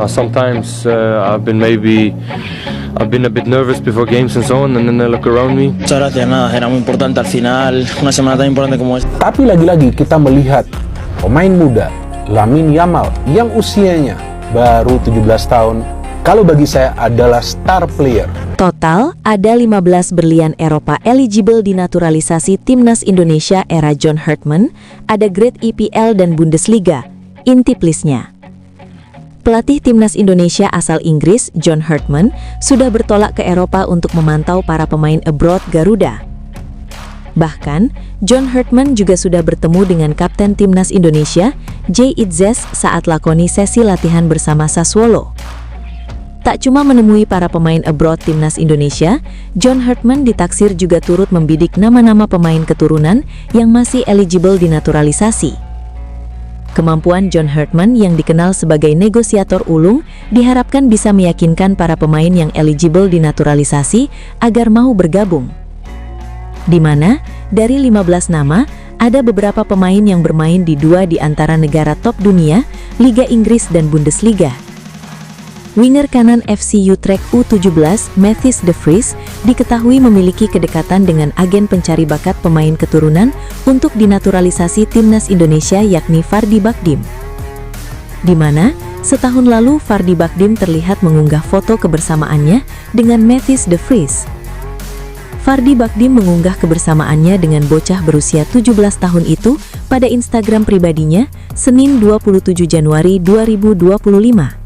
Sometimes I've been a bit nervous before games and so on, and then I look around me. Muchas gracias, nada, era muy importante al final, una semana tan importante como esta. Tapi lagi-lagi kita melihat pemain muda Lamine Yamal yang usianya baru 17 tahun, kalau bagi saya adalah star player. Total, ada 15 berlian Eropa eligible dinaturalisasi Timnas Indonesia era John Hartman, ada grade EPL dan Bundesliga. Inti listnya. Pelatih Timnas Indonesia asal Inggris, John Hartman, sudah bertolak ke Eropa untuk memantau para pemain abroad Garuda. Bahkan, John Hartman juga sudah bertemu dengan Kapten Timnas Indonesia, Jay Itzes, saat lakoni sesi latihan bersama Sassuolo. Tak cuma menemui para pemain abroad Timnas Indonesia, John Hartman ditaksir juga turut membidik nama-nama pemain keturunan yang masih eligible dinaturalisasi. Kemampuan John Hartman yang dikenal sebagai negosiator ulung diharapkan bisa meyakinkan para pemain yang eligible dinaturalisasi agar mau bergabung. Di mana, dari 15 nama, ada beberapa pemain yang bermain di 2 di antara negara top dunia, Liga Inggris dan Bundesliga. Winger kanan FC Utrecht U17, Matthijs de Vries, diketahui memiliki kedekatan dengan agen pencari bakat pemain keturunan untuk dinaturalisasi Timnas Indonesia yakni Vardy Bakdim. Di mana, setahun lalu Vardy Bakdim terlihat mengunggah foto kebersamaannya dengan Matthijs de Vries. Vardy Bakdim mengunggah kebersamaannya dengan bocah berusia 17 tahun itu pada Instagram pribadinya, Senin 27 Januari 2025.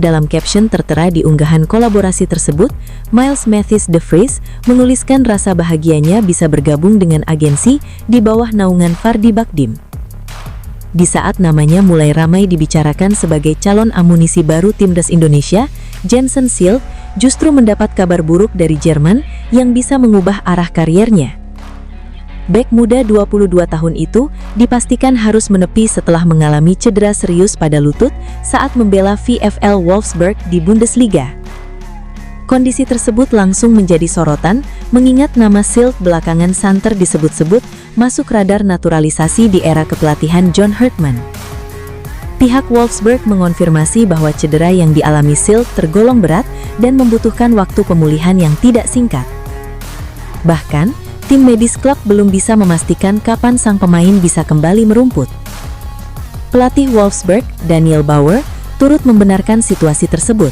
Dalam caption tertera di unggahan kolaborasi tersebut, Miles Matthijs de Vries menuliskan rasa bahagianya bisa bergabung dengan agensi di bawah naungan Vardy Bakdim. Di saat namanya mulai ramai dibicarakan sebagai calon amunisi baru Timnas Indonesia, Jensen Silt justru mendapat kabar buruk dari Jerman yang bisa mengubah arah kariernya. Bek muda 22 tahun itu dipastikan harus menepi setelah mengalami cedera serius pada lutut saat membela VfL Wolfsburg di Bundesliga. Kondisi tersebut langsung menjadi sorotan, mengingat nama Silt belakangan santer disebut-sebut masuk radar naturalisasi di era kepelatihan John Hartman. Pihak Wolfsburg mengonfirmasi bahwa cedera yang dialami Silt tergolong berat dan membutuhkan waktu pemulihan yang tidak singkat. Bahkan, tim medis klub belum bisa memastikan kapan sang pemain bisa kembali merumput. Pelatih Wolfsburg, Daniel Bauer, turut membenarkan situasi tersebut.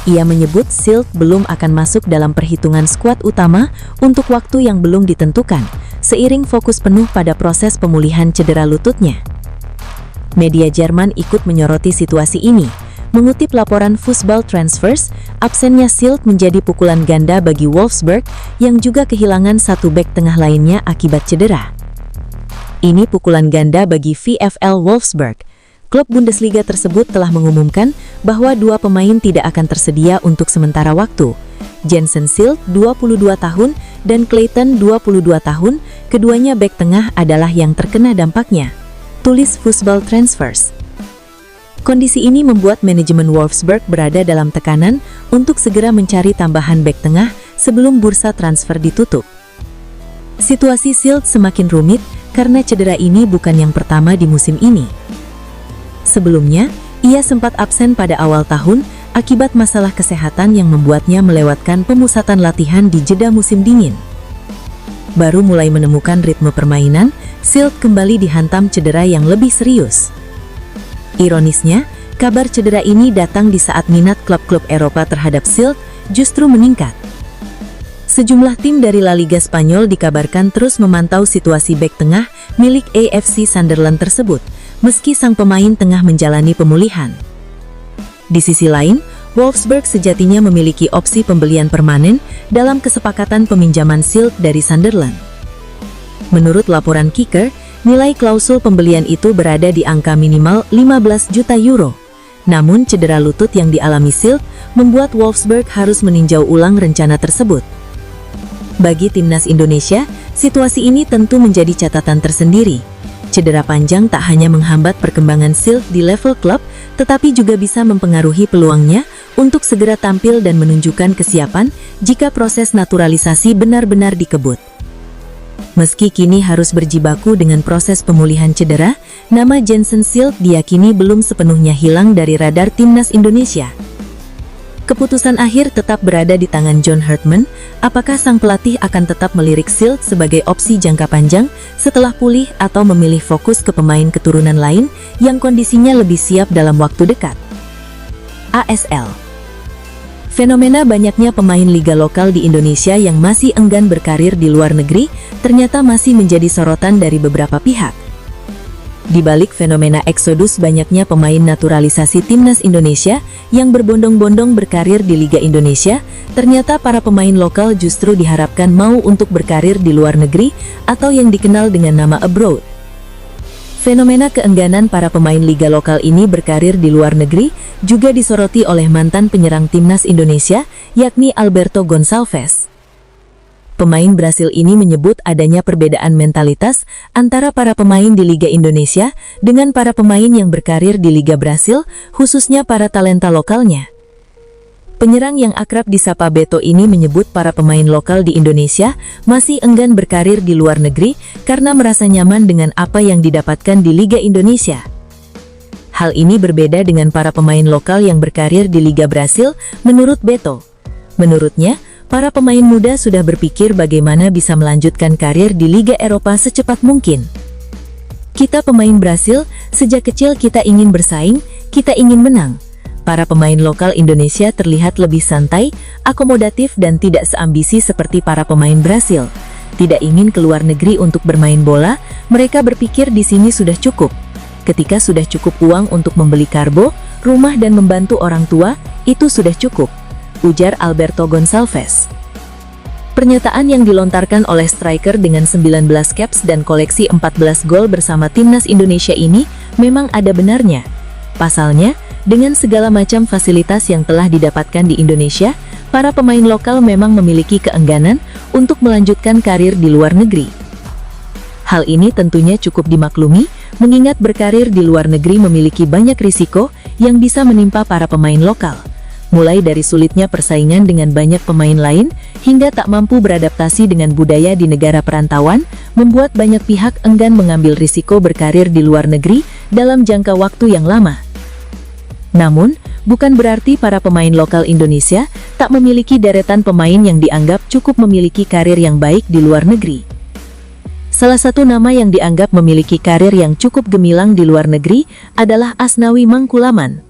Ia menyebut Silt belum akan masuk dalam perhitungan skuad utama untuk waktu yang belum ditentukan, seiring fokus penuh pada proses pemulihan cedera lututnya. Media Jerman ikut menyoroti situasi ini. Mengutip laporan Fußball Transfers, absennya Silt menjadi pukulan ganda bagi Wolfsburg yang juga kehilangan satu bek tengah lainnya akibat cedera. Ini pukulan ganda bagi VfL Wolfsburg. Klub Bundesliga tersebut telah mengumumkan bahwa 2 pemain tidak akan tersedia untuk sementara waktu. Jensen Silt, 22 tahun, dan Clayton, 22 tahun, keduanya bek tengah adalah yang terkena dampaknya. Tulis Fußball Transfers. Kondisi ini membuat manajemen Wolfsburg berada dalam tekanan untuk segera mencari tambahan bek tengah sebelum bursa transfer ditutup. Situasi Silt semakin rumit karena cedera ini bukan yang pertama di musim ini. Sebelumnya, ia sempat absen pada awal tahun akibat masalah kesehatan yang membuatnya melewatkan pemusatan latihan di jeda musim dingin. Baru mulai menemukan ritme permainan, Silt kembali dihantam cedera yang lebih serius. Ironisnya, kabar cedera ini datang di saat minat klub-klub Eropa terhadap Silt justru meningkat. Sejumlah tim dari La Liga Spanyol dikabarkan terus memantau situasi bek tengah milik AFC Sunderland tersebut, meski sang pemain tengah menjalani pemulihan. Di sisi lain, Wolfsburg sejatinya memiliki opsi pembelian permanen dalam kesepakatan peminjaman Silt dari Sunderland. Menurut laporan Kicker, nilai klausul pembelian itu berada di angka minimal 15 juta euro. Namun cedera lutut yang dialami Silt membuat Wolfsburg harus meninjau ulang rencana tersebut. Bagi Timnas Indonesia, situasi ini tentu menjadi catatan tersendiri. Cedera panjang tak hanya menghambat perkembangan Silt di level klub, tetapi juga bisa mempengaruhi peluangnya untuk segera tampil dan menunjukkan kesiapan jika proses naturalisasi benar-benar dikebut. Meski kini harus berjibaku dengan proses pemulihan cedera, nama Jensen Schilt diyakini belum sepenuhnya hilang dari radar timnas Indonesia. Keputusan akhir tetap berada di tangan John Herdman. Apakah sang pelatih akan tetap melirik Schilt sebagai opsi jangka panjang setelah pulih atau memilih fokus ke pemain keturunan lain yang kondisinya lebih siap dalam waktu dekat? ASL. Fenomena banyaknya pemain liga lokal di Indonesia yang masih enggan berkarir di luar negeri ternyata masih menjadi sorotan dari beberapa pihak. Di balik fenomena eksodus banyaknya pemain naturalisasi timnas Indonesia yang berbondong-bondong berkarir di Liga Indonesia, ternyata para pemain lokal justru diharapkan mau untuk berkarir di luar negeri atau yang dikenal dengan nama abroad. Fenomena keengganan para pemain liga lokal ini berkarir di luar negeri juga disoroti oleh mantan penyerang timnas Indonesia, yakni Alberto Gonçalves. Pemain Brasil ini menyebut adanya perbedaan mentalitas antara para pemain di Liga Indonesia dengan para pemain yang berkarir di Liga Brasil, khususnya para talenta lokalnya. Penyerang yang akrab disapa Beto ini menyebut para pemain lokal di Indonesia masih enggan berkarir di luar negeri karena merasa nyaman dengan apa yang didapatkan di Liga Indonesia. Hal ini berbeda dengan para pemain lokal yang berkarir di Liga Brasil, menurut Beto. Menurutnya, para pemain muda sudah berpikir bagaimana bisa melanjutkan karir di Liga Eropa secepat mungkin. Kita pemain Brasil, sejak kecil kita ingin bersaing, kita ingin menang. Para pemain lokal Indonesia terlihat lebih santai, akomodatif dan tidak seambisi seperti para pemain Brasil. Tidak ingin keluar negeri untuk bermain bola, mereka berpikir di sini sudah cukup. Ketika sudah cukup uang untuk membeli karbo, rumah dan membantu orang tua, itu sudah cukup, ujar Alberto Gonçalves. Pernyataan yang dilontarkan oleh striker dengan 19 caps dan koleksi 14 gol bersama timnas Indonesia ini memang ada benarnya. Pasalnya, dengan segala macam fasilitas yang telah didapatkan di Indonesia, para pemain lokal memang memiliki keengganan untuk melanjutkan karir di luar negeri. Hal ini tentunya cukup dimaklumi, mengingat berkarir di luar negeri memiliki banyak risiko yang bisa menimpa para pemain lokal. Mulai dari sulitnya persaingan dengan banyak pemain lain, hingga tak mampu beradaptasi dengan budaya di negara perantauan, membuat banyak pihak enggan mengambil risiko berkarir di luar negeri dalam jangka waktu yang lama. Namun, bukan berarti para pemain lokal Indonesia tak memiliki deretan pemain yang dianggap cukup memiliki karir yang baik di luar negeri. Salah satu nama yang dianggap memiliki karir yang cukup gemilang di luar negeri adalah Asnawi Mangkulaman.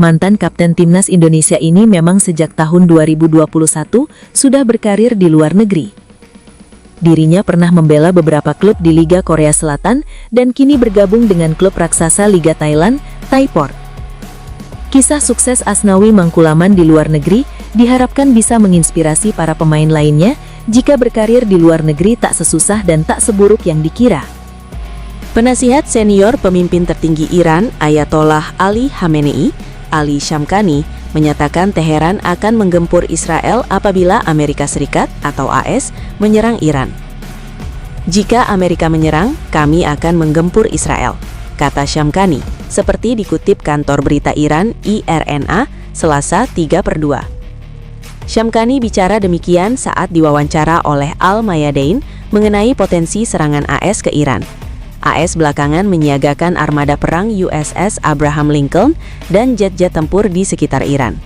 Mantan kapten timnas Indonesia ini memang sejak tahun 2021 sudah berkarir di luar negeri. Dirinya pernah membela beberapa klub di Liga Korea Selatan dan kini bergabung dengan klub raksasa Liga Thailand, Thaiport. Kisah sukses Asnawi Mangkulaman di luar negeri diharapkan bisa menginspirasi para pemain lainnya jika berkarir di luar negeri tak sesusah dan tak seburuk yang dikira. Penasihat senior pemimpin tertinggi Iran, Ayatollah Ali Khamenei, Ali Shamkhani, menyatakan Teheran akan menggempur Israel apabila Amerika Serikat atau AS menyerang Iran. Jika Amerika menyerang, kami akan menggempur Israel, kata Shamkhani, seperti dikutip kantor berita Iran IRNA Selasa 3/2. Shamkhani bicara demikian saat diwawancara oleh Al-Mayadain mengenai potensi serangan AS ke Iran. AS belakangan menyiagakan armada perang USS Abraham Lincoln dan jet-jet tempur di sekitar Iran.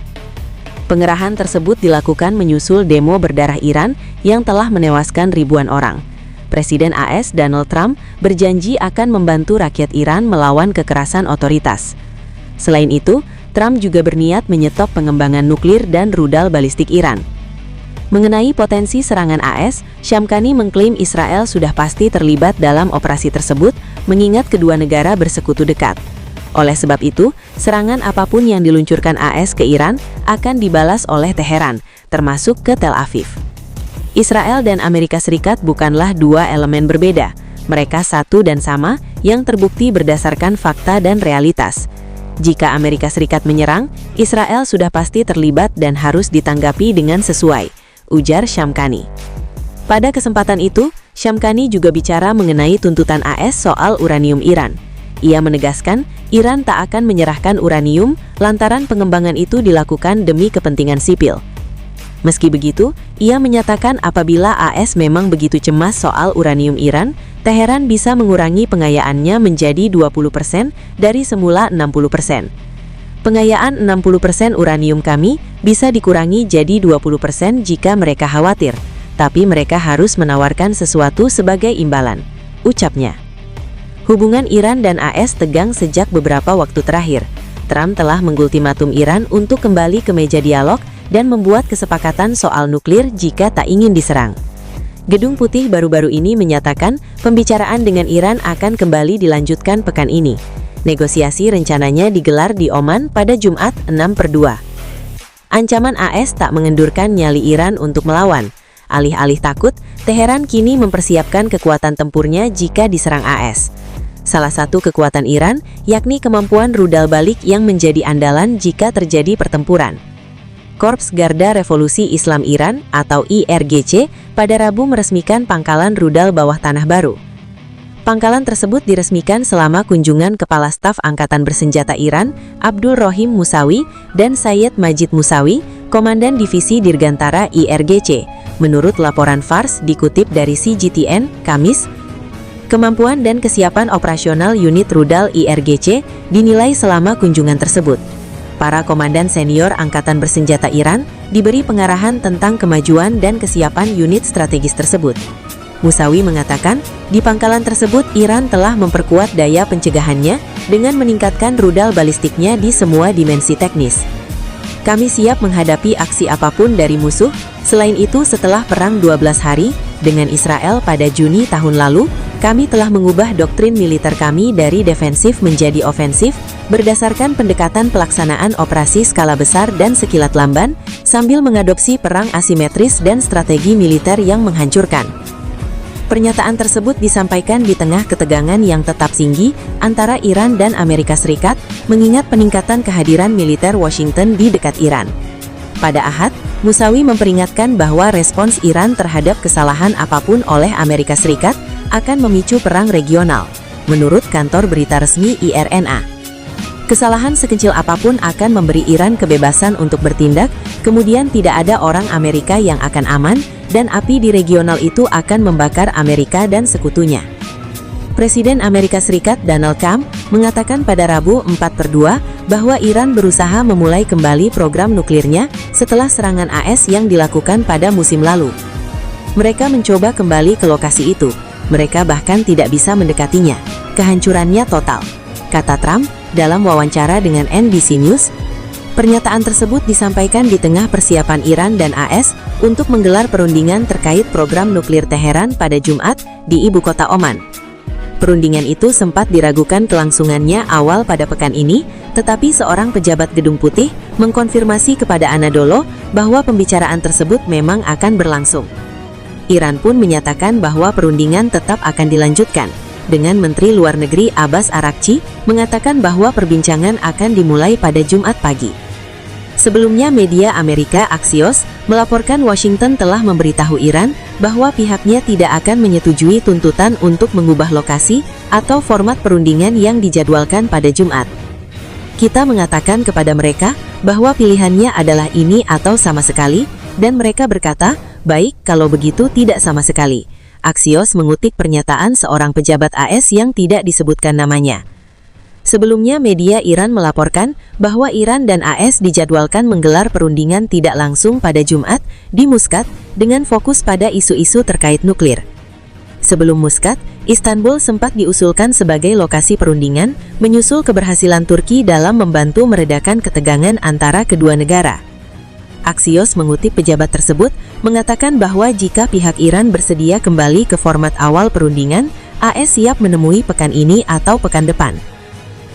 Pengerahan tersebut dilakukan menyusul demo berdarah Iran yang telah menewaskan ribuan orang. Presiden AS Donald Trump berjanji akan membantu rakyat Iran melawan kekerasan otoritas. Selain itu, Trump juga berniat menyetop pengembangan nuklir dan rudal balistik Iran. Mengenai potensi serangan AS, Shamkhani mengklaim Israel sudah pasti terlibat dalam operasi tersebut, mengingat kedua negara bersekutu dekat. Oleh sebab itu, serangan apapun yang diluncurkan AS ke Iran akan dibalas oleh Teheran, termasuk ke Tel Aviv. Israel dan Amerika Serikat bukanlah dua elemen berbeda. Mereka satu dan sama yang terbukti berdasarkan fakta dan realitas. Jika Amerika Serikat menyerang, Israel sudah pasti terlibat dan harus ditanggapi dengan sesuai, ujar Shamkhani. Pada kesempatan itu, Shamkhani juga bicara mengenai tuntutan AS soal uranium Iran. Ia menegaskan, Iran tak akan menyerahkan uranium lantaran pengembangan itu dilakukan demi kepentingan sipil. Meski begitu, ia menyatakan apabila AS memang begitu cemas soal uranium Iran, Teheran bisa mengurangi pengayaannya menjadi 20% dari semula 60%. Pengayaan 60% uranium kami bisa dikurangi jadi 20% jika mereka khawatir, tapi mereka harus menawarkan sesuatu sebagai imbalan, ucapnya. Hubungan Iran dan AS tegang sejak beberapa waktu terakhir. Trump telah mengultimatum Iran untuk kembali ke meja dialog dan membuat kesepakatan soal nuklir jika tak ingin diserang. Gedung Putih baru-baru ini menyatakan pembicaraan dengan Iran akan kembali dilanjutkan pekan ini. Negosiasi rencananya digelar di Oman pada Jumat 6/2. Ancaman AS tak mengendurkan nyali Iran untuk melawan. Alih-alih takut, Teheran kini mempersiapkan kekuatan tempurnya jika diserang AS. Salah satu kekuatan Iran yakni kemampuan rudal balik yang menjadi andalan jika terjadi pertempuran. Korps Garda Revolusi Islam Iran atau IRGC pada Rabu meresmikan pangkalan rudal bawah tanah baru. Pangkalan tersebut diresmikan selama kunjungan Kepala Staf Angkatan Bersenjata Iran, Abdul Rohim Musawi, dan Sayyid Majid Musawi, Komandan Divisi Dirgantara IRGC, menurut laporan Fars dikutip dari CGTN, Kamis. Kemampuan dan kesiapan operasional unit rudal IRGC dinilai selama kunjungan tersebut. Para komandan senior Angkatan Bersenjata Iran diberi pengarahan tentang kemajuan dan kesiapan unit strategis tersebut. Musawi mengatakan, di pangkalan tersebut Iran telah memperkuat daya pencegahannya dengan meningkatkan rudal balistiknya di semua dimensi teknis. Kami siap menghadapi aksi apapun dari musuh. Selain itu, setelah perang 12 hari dengan Israel pada Juni tahun lalu, kami telah mengubah doktrin militer kami dari defensif menjadi ofensif berdasarkan pendekatan pelaksanaan operasi skala besar dan sekilat lamban, sambil mengadopsi perang asimetris dan strategi militer yang menghancurkan. Pernyataan tersebut disampaikan di tengah ketegangan yang tetap tinggi antara Iran dan Amerika Serikat, mengingat peningkatan kehadiran militer Washington di dekat Iran. Pada Ahad, Musawi memperingatkan bahwa respons Iran terhadap kesalahan apapun oleh Amerika Serikat akan memicu perang regional, menurut kantor berita resmi IRNA. Kesalahan sekecil apapun akan memberi Iran kebebasan untuk bertindak, kemudian tidak ada orang Amerika yang akan aman, dan api di regional itu akan membakar Amerika dan sekutunya. Presiden Amerika Serikat Donald Trump mengatakan pada Rabu 4/2 bahwa Iran berusaha memulai kembali program nuklirnya setelah serangan AS yang dilakukan pada musim lalu. Mereka mencoba kembali ke lokasi itu. Mereka bahkan tidak bisa mendekatinya. Kehancurannya total, kata Trump dalam wawancara dengan NBC News. Pernyataan tersebut disampaikan di tengah persiapan Iran dan AS untuk menggelar perundingan terkait program nuklir Teheran pada Jumat di ibu kota Oman. Perundingan itu sempat diragukan kelangsungannya awal pada pekan ini, tetapi seorang pejabat Gedung Putih mengkonfirmasi kepada Anadolu bahwa pembicaraan tersebut memang akan berlangsung. Iran pun menyatakan bahwa perundingan tetap akan dilanjutkan, dengan Menteri Luar Negeri Abbas Araghchi mengatakan bahwa perbincangan akan dimulai pada Jumat pagi. Sebelumnya media Amerika Axios melaporkan Washington telah memberitahu Iran bahwa pihaknya tidak akan menyetujui tuntutan untuk mengubah lokasi atau format perundingan yang dijadwalkan pada Jumat. Kita mengatakan kepada mereka bahwa pilihannya adalah ini atau sama sekali, dan mereka berkata, baik kalau begitu tidak sama sekali. Axios mengutip pernyataan seorang pejabat AS yang tidak disebutkan namanya. Sebelumnya media Iran melaporkan bahwa Iran dan AS dijadwalkan menggelar perundingan tidak langsung pada Jumat di Muscat dengan fokus pada isu-isu terkait nuklir. Sebelum Muscat, Istanbul sempat diusulkan sebagai lokasi perundingan, menyusul keberhasilan Turki dalam membantu meredakan ketegangan antara kedua negara. Axios mengutip pejabat tersebut, mengatakan bahwa jika pihak Iran bersedia kembali ke format awal perundingan, AS siap menemui pekan ini atau pekan depan.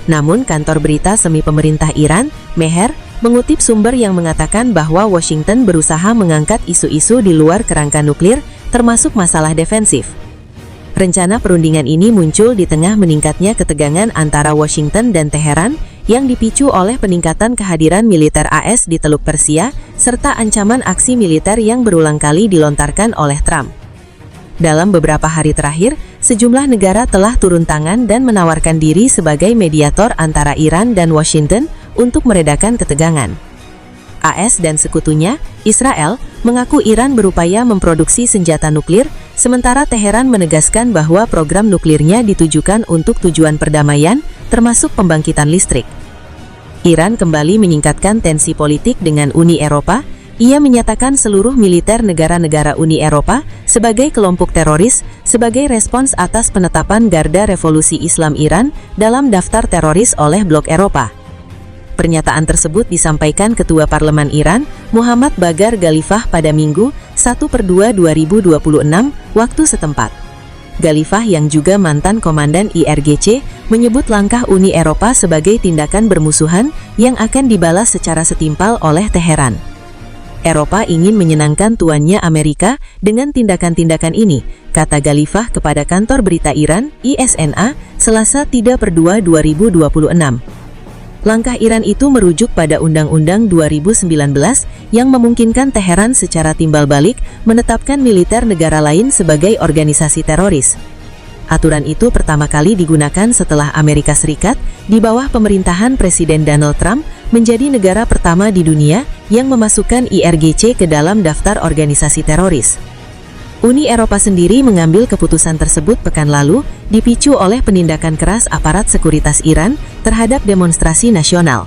Namun kantor berita semi pemerintah Iran, Mehr, mengutip sumber yang mengatakan bahwa Washington berusaha mengangkat isu-isu di luar kerangka nuklir, termasuk masalah defensif. Rencana perundingan ini muncul di tengah meningkatnya ketegangan antara Washington dan Teheran yang dipicu oleh peningkatan kehadiran militer AS di Teluk Persia, serta ancaman aksi militer yang berulang kali dilontarkan oleh Trump. Dalam beberapa hari terakhir, sejumlah negara telah turun tangan dan menawarkan diri sebagai mediator antara Iran dan Washington untuk meredakan ketegangan. AS dan sekutunya, Israel, mengaku Iran berupaya memproduksi senjata nuklir, sementara Teheran menegaskan bahwa program nuklirnya ditujukan untuk tujuan perdamaian, termasuk pembangkitan listrik. Iran kembali meningkatkan tensi politik dengan Uni Eropa. Ia menyatakan seluruh militer negara-negara Uni Eropa sebagai kelompok teroris sebagai respons atas penetapan Garda Revolusi Islam Iran dalam daftar teroris oleh blok Eropa. Pernyataan tersebut disampaikan Ketua Parlemen Iran, Muhammad Baghar Ghalibaf pada Minggu, 1/2/2026, waktu setempat. Ghalibaf yang juga mantan komandan IRGC, menyebut langkah Uni Eropa sebagai tindakan bermusuhan yang akan dibalas secara setimpal oleh Teheran. Eropa ingin menyenangkan tuannya Amerika dengan tindakan-tindakan ini, kata Ghalibaf kepada kantor berita Iran, ISNA, Selasa 3/2/2026. Langkah Iran itu merujuk pada Undang-Undang 2019 yang memungkinkan Teheran secara timbal balik menetapkan militer negara lain sebagai organisasi teroris. Aturan itu pertama kali digunakan setelah Amerika Serikat di bawah pemerintahan Presiden Donald Trump menjadi negara pertama di dunia yang memasukkan IRGC ke dalam daftar organisasi teroris. Uni Eropa sendiri mengambil keputusan tersebut pekan lalu, dipicu oleh penindakan keras aparat sekuritas Iran terhadap demonstrasi nasional.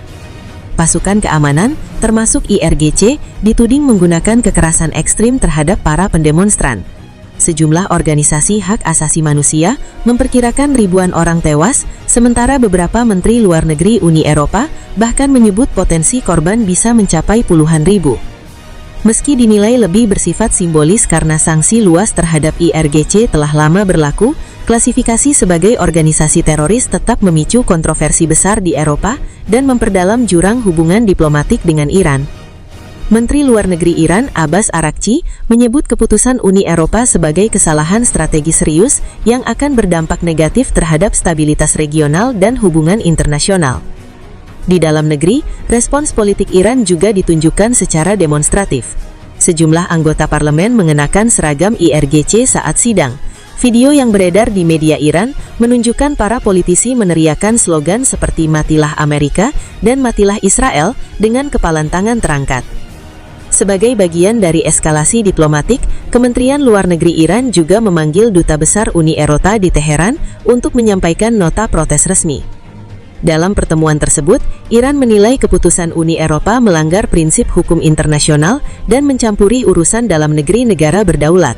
Pasukan keamanan, termasuk IRGC, dituding menggunakan kekerasan ekstrim terhadap para pendemonstran. Sejumlah organisasi hak asasi manusia memperkirakan ribuan orang tewas, sementara beberapa menteri luar negeri Uni Eropa bahkan menyebut potensi korban bisa mencapai puluhan ribu. Meski dinilai lebih bersifat simbolis karena sanksi luas terhadap IRGC telah lama berlaku, klasifikasi sebagai organisasi teroris tetap memicu kontroversi besar di Eropa dan memperdalam jurang hubungan diplomatik dengan Iran. Menteri Luar Negeri Iran, Abbas Araghchi, menyebut keputusan Uni Eropa sebagai kesalahan strategi serius yang akan berdampak negatif terhadap stabilitas regional dan hubungan internasional. Di dalam negeri, respons politik Iran juga ditunjukkan secara demonstratif. Sejumlah anggota parlemen mengenakan seragam IRGC saat sidang. Video yang beredar di media Iran menunjukkan para politisi meneriakan slogan seperti "Matilah Amerika" dan "Matilah Israel" dengan kepalan tangan terangkat. Sebagai bagian dari eskalasi diplomatik, Kementerian Luar Negeri Iran juga memanggil Duta Besar Uni Eropa di Teheran untuk menyampaikan nota protes resmi. Dalam pertemuan tersebut, Iran menilai keputusan Uni Eropa melanggar prinsip hukum internasional dan mencampuri urusan dalam negeri negara berdaulat.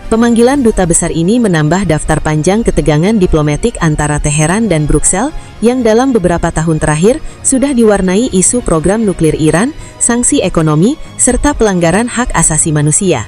Pemanggilan duta besar ini menambah daftar panjang ketegangan diplomatik antara Teheran dan Bruksel yang dalam beberapa tahun terakhir sudah diwarnai isu program nuklir Iran, sanksi ekonomi, serta pelanggaran hak asasi manusia.